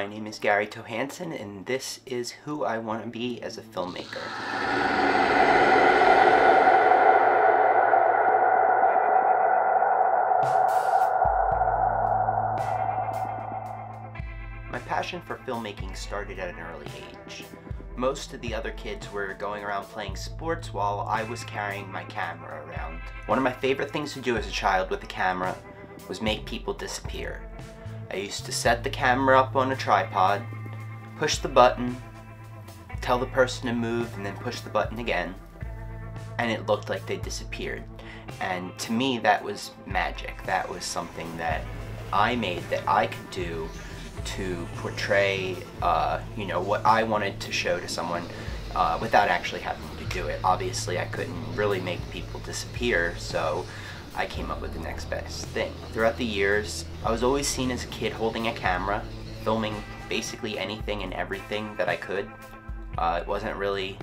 my name is Tohanczyn, and this is who I want to be as a filmmaker. My passion for filmmaking started at an early age. Most of the other kids were going around playing sports while I was carrying my camera around. One of my favorite things to do as a child with a camera was make people disappear. I used to set the camera up on a tripod, push the button, tell the person to move, and then push the button again, and it looked like they disappeared. And to me, that was magic. That was something that I made that I could do to portray, what I wanted to show to someone without actually having to do it. Obviously, I couldn't really make people disappear, so I came up with the next best thing. Throughout the years, I was always seen as a kid holding a camera, filming basically anything and everything that I could. It wasn't really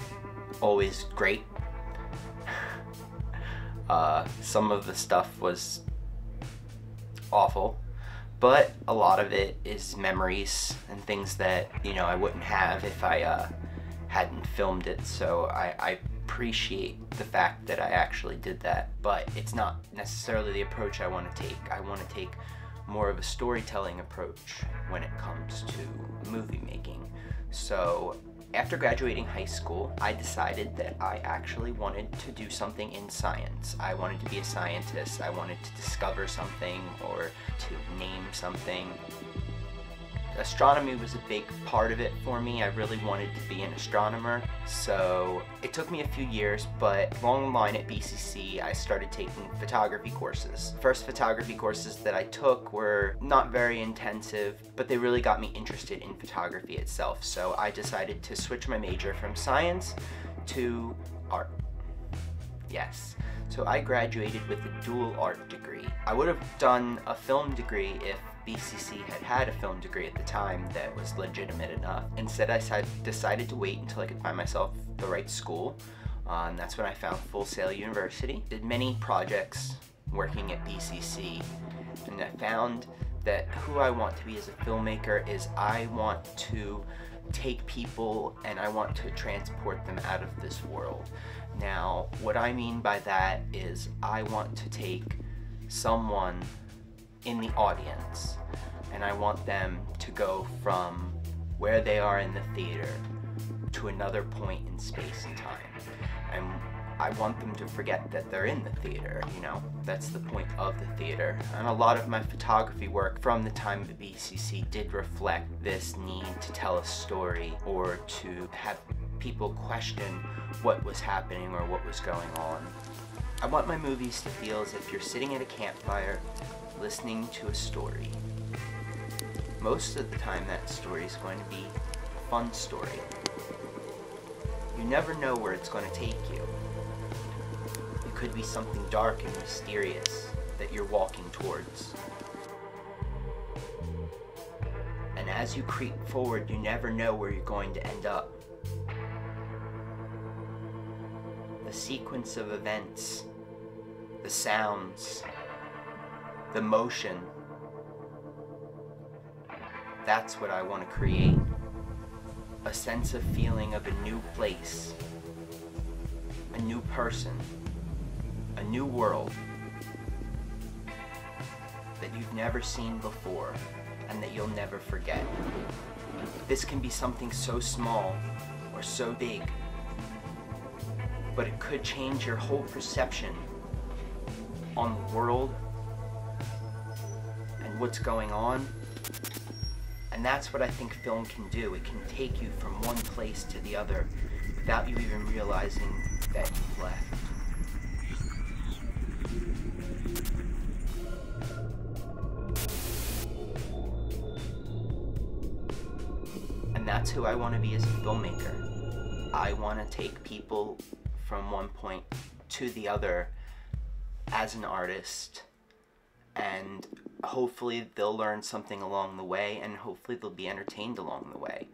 always great. Some of the stuff was awful, but a lot of it is memories and things that, I wouldn't have if I hadn't filmed it, so I appreciate the fact that I actually did that. But it's not necessarily the approach I want to take. I want to take more of a storytelling approach when it comes to movie making. So after graduating high school, I decided that I actually wanted to do something in science. I wanted to be a scientist. I wanted to discover something or to name something. Astronomy was a big part of it for me. I really wanted to be an astronomer. So it took me a few years, but along the line at BCC, I started taking photography courses. First photography courses that I took were not very intensive, but they really got me interested in photography itself. So I decided to switch my major from science to art. Yes. So I graduated with a dual art degree. I would have done a film degree if BCC had a film degree at the time that was legitimate enough. Instead, I decided to wait until I could find myself the right school, and that's when I found Full Sail University. Did many projects working at BCC, and I found that who I want to be as a filmmaker is I want to take people and I want to transport them out of this world. Now, what I mean by that is I want to take someone in the audience and I want them to go from where they are in the theater to another point in space and time. And I want them to forget that they're in the theater, that's the point of the theater. And a lot of my photography work from the time of BCC did reflect this need to tell a story or to have people question what was happening or what was going on. I want my movies to feel as if you're sitting at a campfire listening to a story. Most of the time that story is going to be a fun story. You never know where it's going to take you. It could be something dark and mysterious that you're walking towards. And as you creep forward, you never know where you're going to end up. The sequence of events, the sounds, the motion, that's what I want to create. A sense of feeling of a new place, a new person, a new world that you've never seen before and that you'll never forget. This can be something so small or so big, but it could change your whole perception on the world and what's going on. And that's what I think film can do. It can take you from one place to the other without you even realizing that you've left. And that's who I want to be as a filmmaker. I want to take people from one point to the other as an artist, and hopefully they'll learn something along the way, and hopefully they'll be entertained along the way.